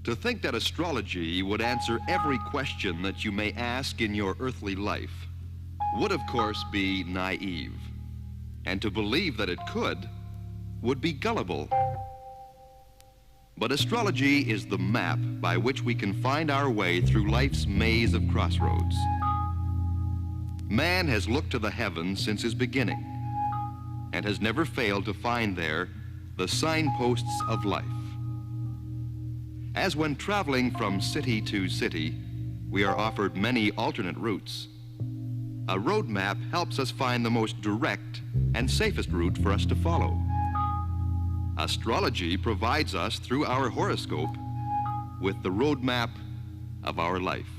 To think that astrology would answer every question that you may ask in your earthly life would, of course, be naive. And to believe that it could would be gullible. But astrology is the map by which we can find our way through life's maze of crossroads. Man has looked to the heavens since his beginning and has never failed to find there the signposts of life. As when traveling from city to city, we are offered many alternate routes. A road map helps us find the most direct and safest route for us to follow. Astrology provides us, through our horoscope, with the road map of our life.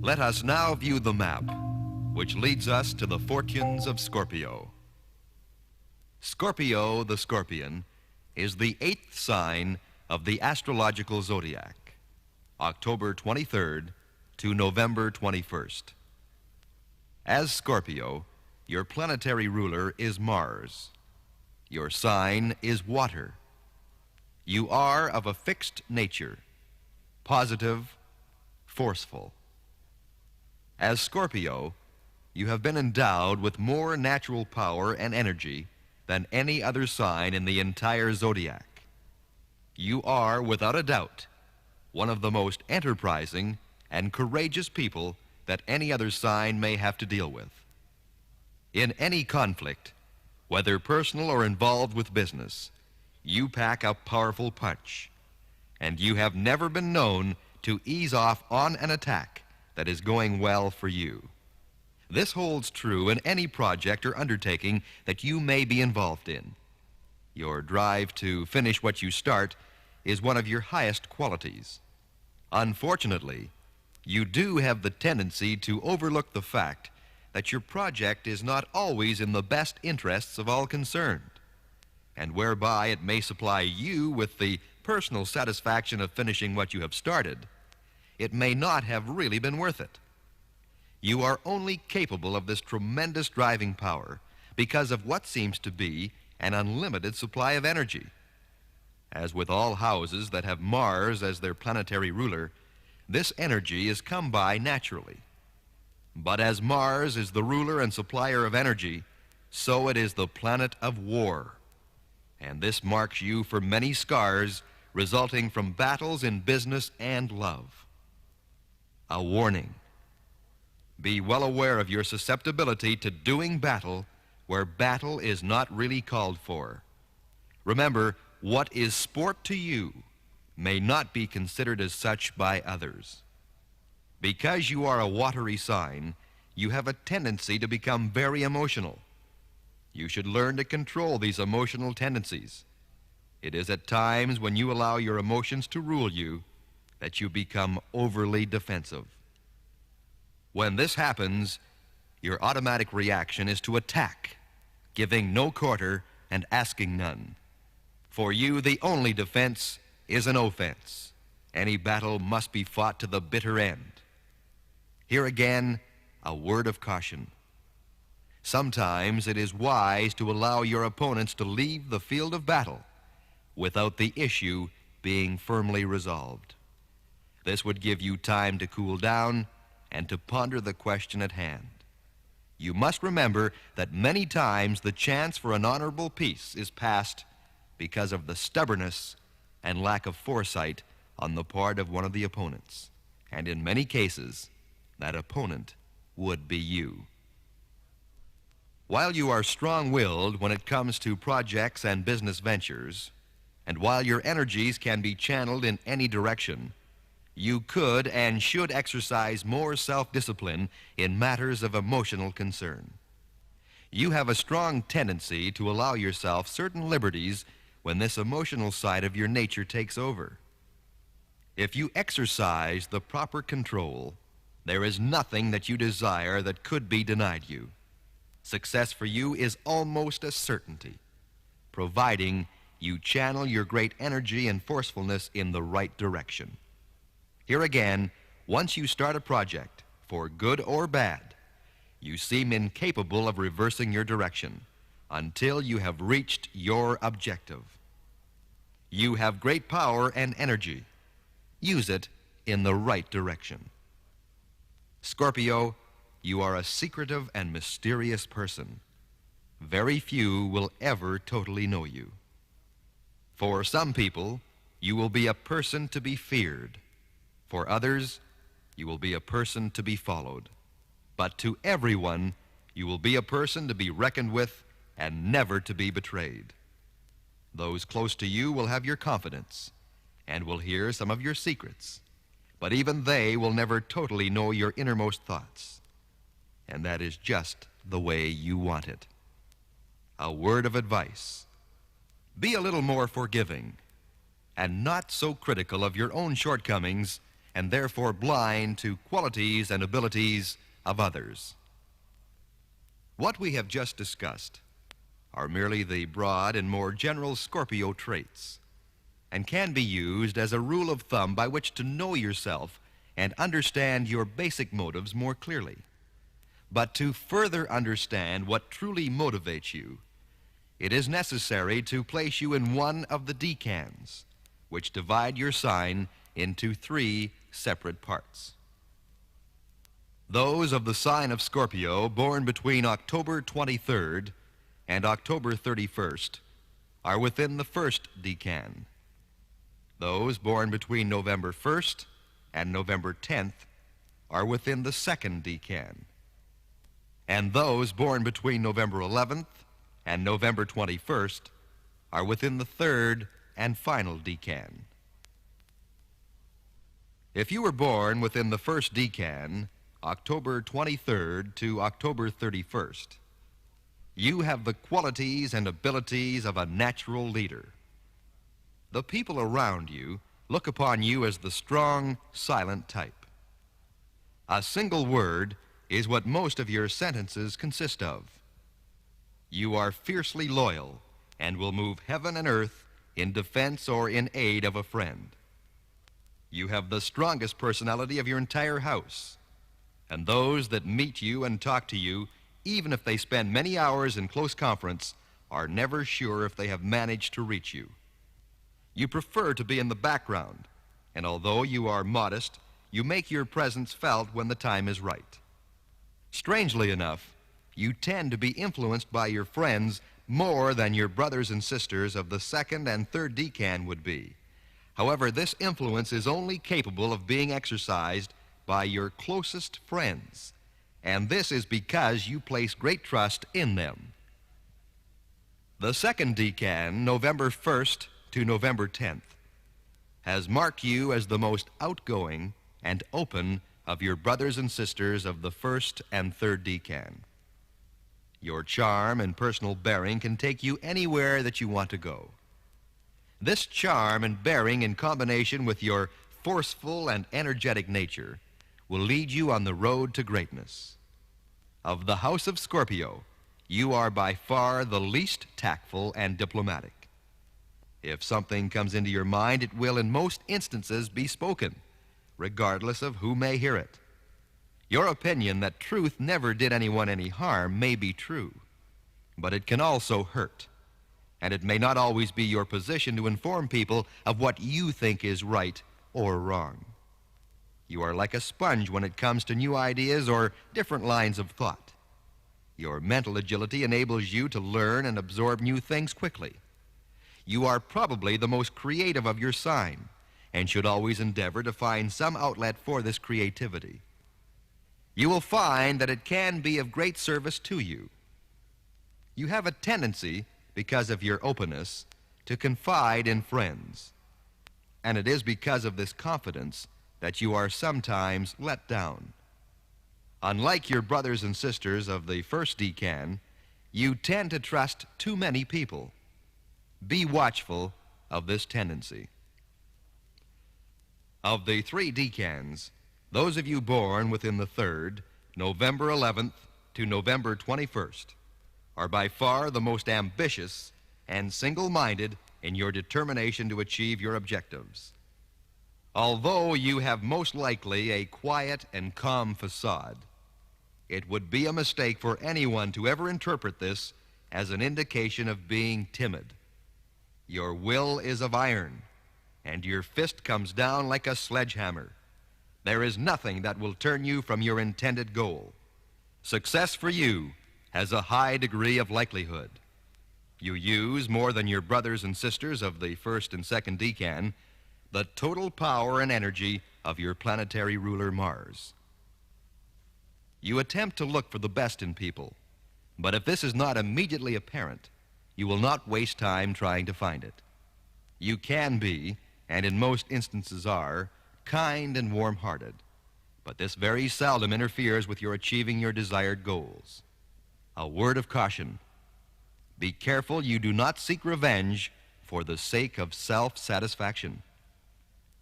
Let us now view the map, which leads us to the fortunes of Scorpio. Scorpio, the scorpion, is the 8th sign of the astrological zodiac, October 23rd to November 21st. As Scorpio, your planetary ruler is Mars. Your sign is water. You are of a fixed nature, positive, forceful. As Scorpio, you have been endowed with more natural power and energy than any other sign in the entire zodiac. You are, without a doubt, one of the most enterprising and courageous people that any other sign may have to deal with. In any conflict, whether personal or involved with business, you pack a powerful punch, and you have never been known to ease off on an attack that is going well for you. This holds true in any project or undertaking that you may be involved in. Your drive to finish what you start is one of your highest qualities. Unfortunately, you do have the tendency to overlook the fact that your project is not always in the best interests of all concerned, and whereby it may supply you with the personal satisfaction of finishing what you have started, it may not have really been worth it. You are only capable of this tremendous driving power because of what seems to be an unlimited supply of energy. As with all houses that have Mars as their planetary ruler, this energy is come by naturally. But as Mars is the ruler and supplier of energy, so it is the planet of war. And this marks you for many scars resulting from battles in business and love. A warning. Be well aware of your susceptibility to doing battle where battle is not really called for. Remember, what is sport to you may not be considered as such by others. Because you are a watery sign, you have a tendency to become very emotional. You should learn to control these emotional tendencies. It is at times when you allow your emotions to rule you that you become overly defensive. When this happens, your automatic reaction is to attack, giving no quarter and asking none. For you, the only defense is an offense. Any battle must be fought to the bitter end. Here again, a word of caution. Sometimes it is wise to allow your opponents to leave the field of battle without the issue being firmly resolved. This would give you time to cool down and to ponder the question at hand. You must remember that many times the chance for an honorable peace is passed because of the stubbornness and lack of foresight on the part of one of the opponents. And in many cases, that opponent would be you. While you are strong-willed when it comes to projects and business ventures, and while your energies can be channeled in any direction, you could and should exercise more self-discipline in matters of emotional concern. You have a strong tendency to allow yourself certain liberties when this emotional side of your nature takes over. If you exercise the proper control, there is nothing that you desire that could be denied you. Success for you is almost a certainty, providing you channel your great energy and forcefulness in the right direction. Here again, once you start a project, for good or bad, you seem incapable of reversing your direction until you have reached your objective. You have great power and energy. Use it in the right direction. Scorpio, you are a secretive and mysterious person. Very few will ever totally know you. For some people, you will be a person to be feared. For others, you will be a person to be followed. But to everyone, you will be a person to be reckoned with and never to be betrayed. Those close to you will have your confidence and will hear some of your secrets, but even they will never totally know your innermost thoughts. And that is just the way you want it. A word of advice: be a little more forgiving and not so critical of your own shortcomings and therefore blind to qualities and abilities of others. What we have just discussed are merely the broad and more general Scorpio traits and can be used as a rule of thumb by which to know yourself and understand your basic motives more clearly. But to further understand what truly motivates you, it is necessary to place you in one of the decans, which divide your sign into 3 separate parts. Those of the sign of Scorpio born between October 23rd and October 31st are within the first decan. Those born between November 1st and November 10th are within the second decan. And those born between November 11th and November 21st are within the third and final decan. If you were born within the first decan, October 23rd to October 31st, you have the qualities and abilities of a natural leader. The people around you look upon you as the strong, silent type. A single word is what most of your sentences consist of. You are fiercely loyal and will move heaven and earth in defense or in aid of a friend. You have the strongest personality of your entire house, and those that meet you and talk to you, even if they spend many hours in close conference, are never sure if they have managed to reach you. You prefer to be in the background, and although you are modest, you make your presence felt when the time is right. Strangely enough, you tend to be influenced by your friends more than your brothers and sisters of the second and third decan would be. However, this influence is only capable of being exercised by your closest friends, and this is because you place great trust in them. The second decan, November 1st to November 10th, has marked you as the most outgoing and open of your brothers and sisters of the first and third decan. Your charm and personal bearing can take you anywhere that you want to go. This charm and bearing, in combination with your forceful and energetic nature, will lead you on the road to greatness. Of the house of Scorpio, you are by far the least tactful and diplomatic. If something comes into your mind, it will in most instances be spoken, regardless of who may hear it. Your opinion that truth never did anyone any harm may be true, but it can also hurt, and it may not always be your position to inform people of what you think is right or wrong. You are like a sponge when it comes to new ideas or different lines of thought. Your mental agility enables you to learn and absorb new things quickly. You are probably the most creative of your sign and should always endeavor to find some outlet for this creativity. You will find that it can be of great service to you. You have a tendency, because of your openness, to confide in friends, and it is because of this confidence that you are sometimes let down. Unlike your brothers and sisters of the first decan, you tend to trust too many people. Be watchful of this tendency. Of the 3 decans, those of you born within the third, November 11th to November 21st, are by far the most ambitious and single-minded in your determination to achieve your objectives. Although you have most likely a quiet and calm facade, it would be a mistake for anyone to ever interpret this as an indication of being timid. Your will is of iron, and your fist comes down like a sledgehammer. There is nothing that will turn you from your intended goal. Success for you has a high degree of likelihood. You use, more than your brothers and sisters of the first and second decan, the total power and energy of your planetary ruler Mars. You attempt to look for the best in people, but if this is not immediately apparent, you will not waste time trying to find it. You can be, and in most instances are, kind and warm-hearted, but this very seldom interferes with your achieving your desired goals. A word of caution: be careful you do not seek revenge for the sake of self-satisfaction.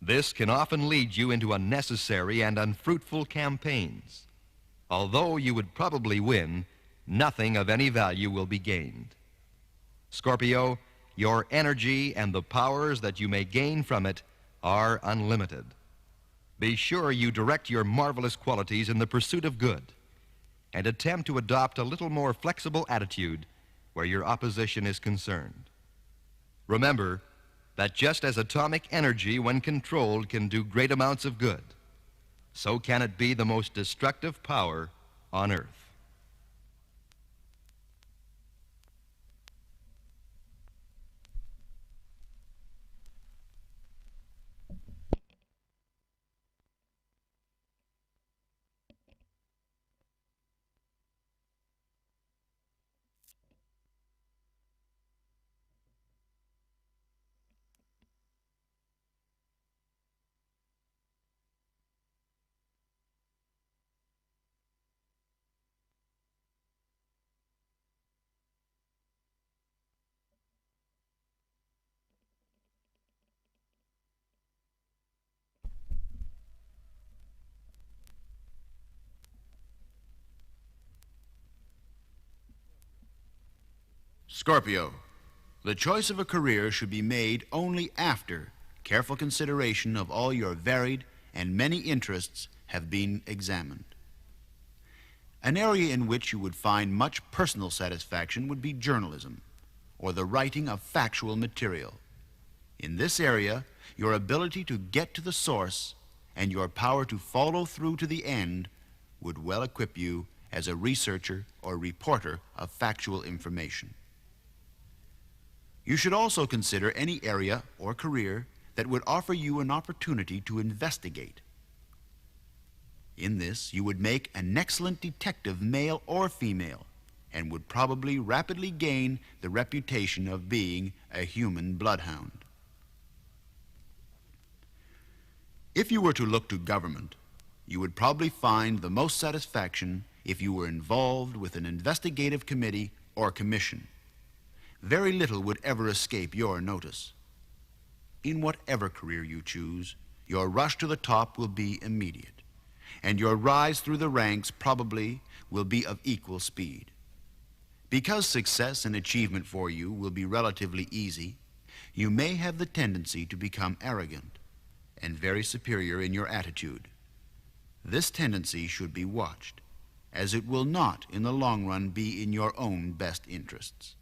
This can often lead you into unnecessary and unfruitful campaigns. Although you would probably win, nothing of any value will be gained. Scorpio, your energy and the powers that you may gain from it are unlimited. Be sure you direct your marvelous qualities in the pursuit of good, and attempt to adopt a little more flexible attitude where your opposition is concerned. Remember that just as atomic energy, when controlled, can do great amounts of good, so can it be the most destructive power on Earth. Scorpio, the choice of a career should be made only after careful consideration of all your varied and many interests have been examined. An area in which you would find much personal satisfaction would be journalism, or the writing of factual material. In this area, your ability to get to the source and your power to follow through to the end would well equip you as a researcher or reporter of factual information. You should also consider any area or career that would offer you an opportunity to investigate. In this, you would make an excellent detective, male or female, and would probably rapidly gain the reputation of being a human bloodhound. If you were to look to government, you would probably find the most satisfaction if you were involved with an investigative committee or commission. Very little would ever escape your notice. In whatever career you choose, your rush to the top will be immediate, and your rise through the ranks probably will be of equal speed. Because success and achievement for you will be relatively easy, you may have the tendency to become arrogant and very superior in your attitude. This tendency should be watched, as it will not in the long run be in your own best interests.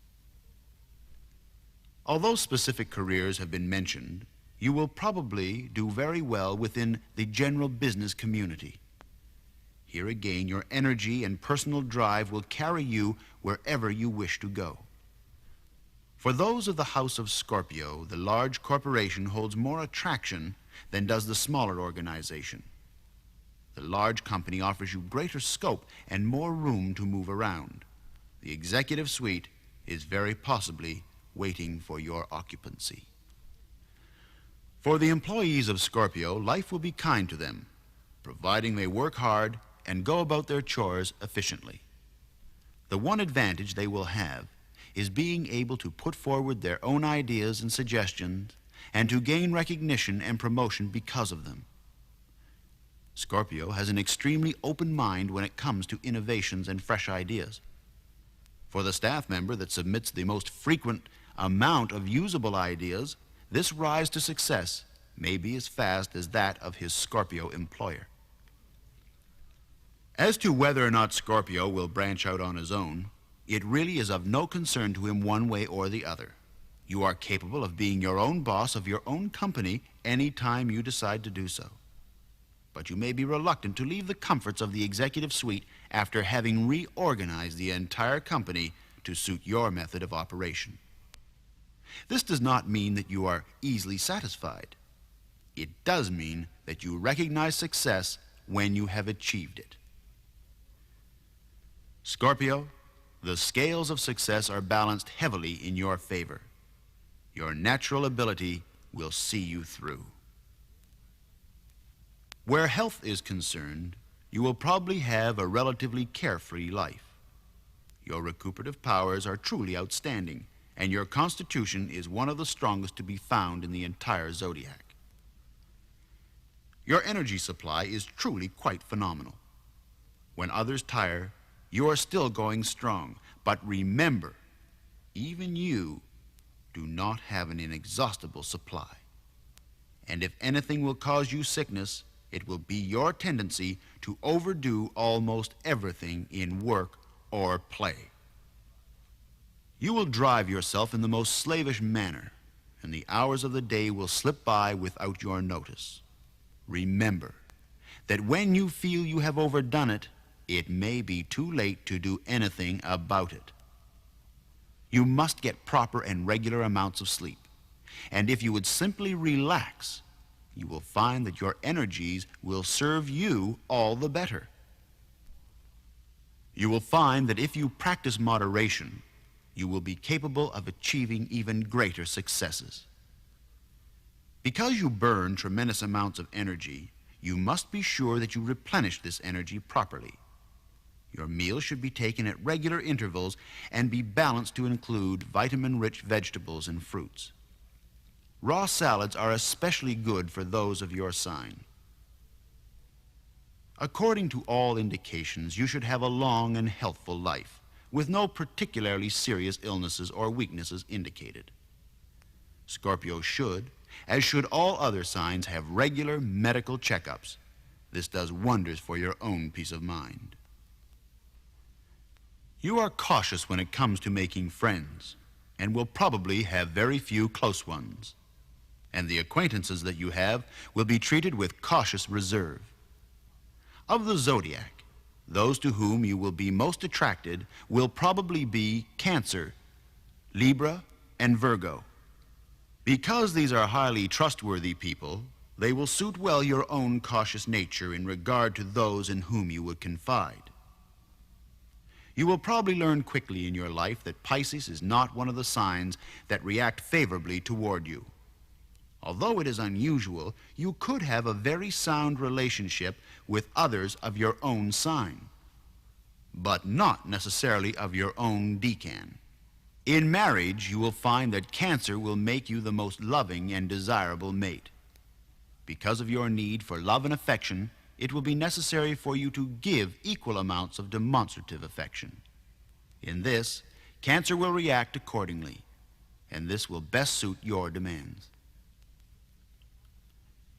Although specific careers have been mentioned, you will probably do very well within the general business community. Here again, your energy and personal drive will carry you wherever you wish to go. For those of the House of Scorpio, the large corporation holds more attraction than does the smaller organization. The large company offers you greater scope and more room to move around. The executive suite is very possibly waiting for your occupancy. For the employees of Scorpio, life will be kind to them, providing they work hard and go about their chores efficiently. The one advantage they will have is being able to put forward their own ideas and suggestions and to gain recognition and promotion because of them. Scorpio has an extremely open mind when it comes to innovations and fresh ideas. For the staff member that submits the most frequent amount of usable ideas, this rise to success may be as fast as that of his Scorpio employer. As to whether or not Scorpio will branch out on his own, it really is of no concern to him one way or the other. You are capable of being your own boss of your own company any time you decide to do so. But you may be reluctant to leave the comforts of the executive suite after having reorganized the entire company to suit your method of operation. This does not mean that you are easily satisfied. It does mean that you recognize success when you have achieved it. Scorpio, the scales of success are balanced heavily in your favor. Your natural ability will see you through. Where health is concerned, you will probably have a relatively carefree life. Your recuperative powers are truly outstanding, and your constitution is one of the strongest to be found in the entire zodiac. Your energy supply is truly quite phenomenal. When others tire, you are still going strong. But remember, even you do not have an inexhaustible supply. And if anything will cause you sickness, it will be your tendency to overdo almost everything in work or play. You will drive yourself in the most slavish manner, and the hours of the day will slip by without your notice. Remember that when you feel you have overdone it, it may be too late to do anything about it. You must get proper and regular amounts of sleep, and if you would simply relax, you will find that your energies will serve you all the better. You will find that if you practice moderation, you will be capable of achieving even greater successes. Because you burn tremendous amounts of energy, you must be sure that you replenish this energy properly. Your meals should be taken at regular intervals and be balanced to include vitamin-rich vegetables and fruits. Raw salads are especially good for those of your sign. According to all indications, you should have a long and healthful life, with no particularly serious illnesses or weaknesses indicated. Scorpio should, as should all other signs, have regular medical checkups. This does wonders for your own peace of mind. You are cautious when it comes to making friends, and will probably have very few close ones. And the acquaintances that you have will be treated with cautious reserve. Of the zodiac, those to whom you will be most attracted will probably be Cancer, Libra, and Virgo. Because these are highly trustworthy people, they will suit well your own cautious nature in regard to those in whom you would confide. You will probably learn quickly in your life that Pisces is not one of the signs that react favorably toward you. Although it is unusual, you could have a very sound relationship with others of your own sign, but not necessarily of your own decan. In marriage, you will find that Cancer will make you the most loving and desirable mate. Because of your need for love and affection, it will be necessary for you to give equal amounts of demonstrative affection. In this, Cancer will react accordingly, and this will best suit your demands.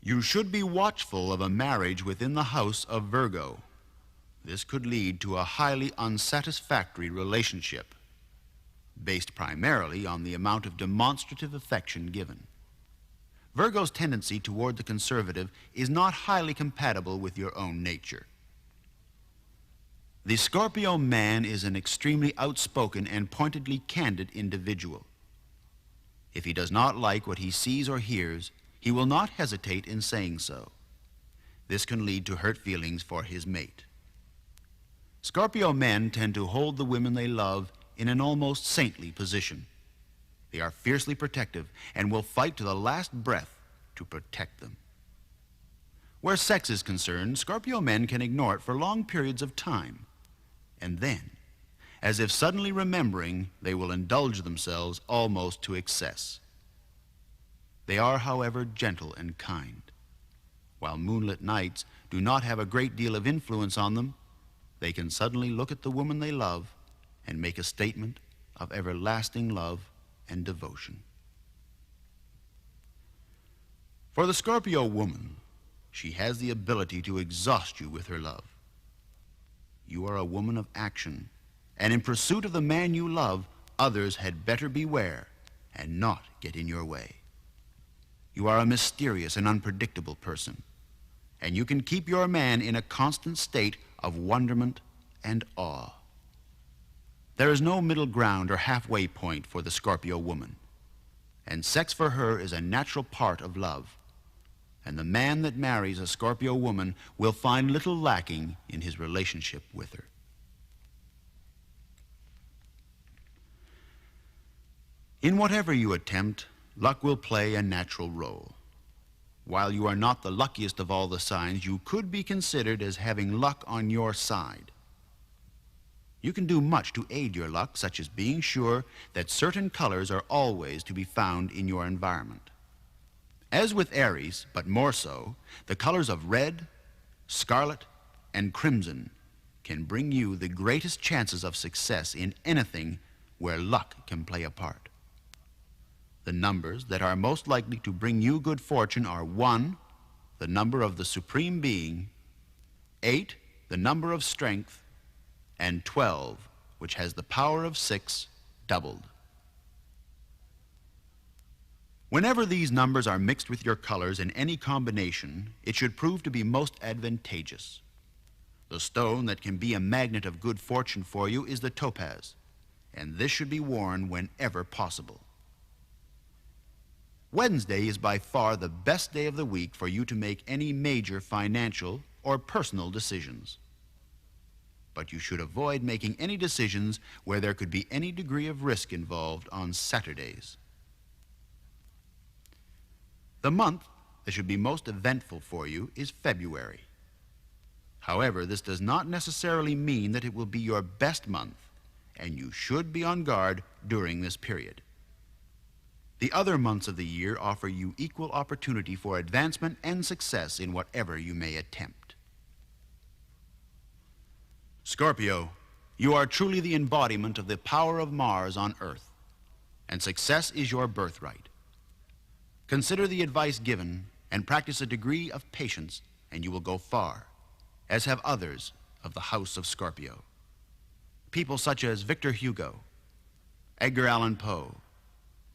You should be watchful of a marriage within the house of Virgo. This could lead to a highly unsatisfactory relationship, based primarily on the amount of demonstrative affection given. Virgo's tendency toward the conservative is not highly compatible with your own nature. The Scorpio man is an extremely outspoken and pointedly candid individual. If he does not like what he sees or hears, he will not hesitate in saying so. This can lead to hurt feelings for his mate. Scorpio men tend to hold the women they love in an almost saintly position. They are fiercely protective and will fight to the last breath to protect them. Where sex is concerned, Scorpio men can ignore it for long periods of time, and then, as if suddenly remembering, they will indulge themselves almost to excess. They are, however, gentle and kind. While moonlit nights do not have a great deal of influence on them, they can suddenly look at the woman they love and make a statement of everlasting love and devotion. For the Scorpio woman, she has the ability to exhaust you with her love. You are a woman of action, and in pursuit of the man you love, others had better beware, and not get in your way. You are a mysterious and unpredictable person, and you can keep your man in a constant state of wonderment and awe. There is no middle ground or halfway point for the Scorpio woman, and sex for her is a natural part of love, and the man that marries a Scorpio woman will find little lacking in his relationship with her. In whatever you attempt, luck will play a natural role. While you are not the luckiest of all the signs, you could be considered as having luck on your side. You can do much to aid your luck, such as being sure that certain colors are always to be found in your environment. As with Aries, but more so, the colors of red, scarlet, and crimson can bring you the greatest chances of success in anything where luck can play a part. The numbers that are most likely to bring you good fortune are 1, the number of the Supreme Being, 8, the number of strength, and 12, which has the power of 6 doubled. Whenever these numbers are mixed with your colors in any combination, it should prove to be most advantageous. The stone that can be a magnet of good fortune for you is the topaz, and this should be worn whenever possible. Wednesday is by far the best day of the week for you to make any major financial or personal decisions. But you should avoid making any decisions where there could be any degree of risk involved on Saturdays. The month that should be most eventful for you is February. However, this does not necessarily mean that it will be your best month, and you should be on guard during this period. The other months of the year offer you equal opportunity for advancement and success in whatever you may attempt. Scorpio, you are truly the embodiment of the power of Mars on Earth, and success is your birthright. Consider the advice given and practice a degree of patience, and you will go far, as have others of the House of Scorpio. People such as Victor Hugo, Edgar Allan Poe,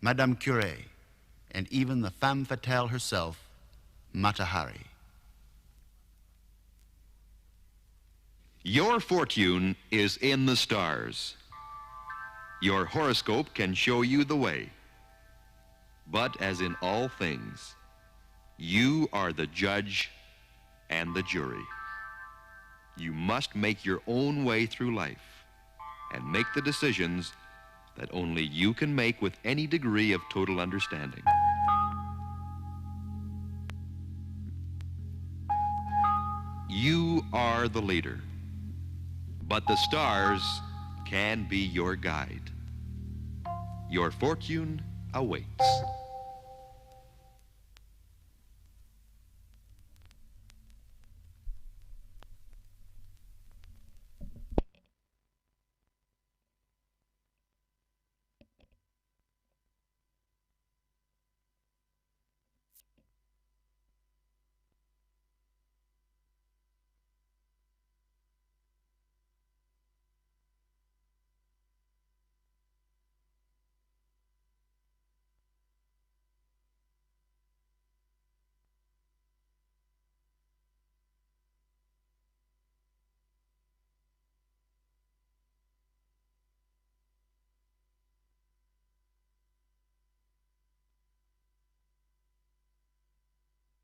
Madame Curie, and even the femme fatale herself, Mata Hari. Your fortune is in the stars. Your horoscope can show you the way. But as in all things, you are the judge and the jury. You must make your own way through life and make the decisions that only you can make with any degree of total understanding. You are the leader, but the stars can be your guide. Your fortune awaits.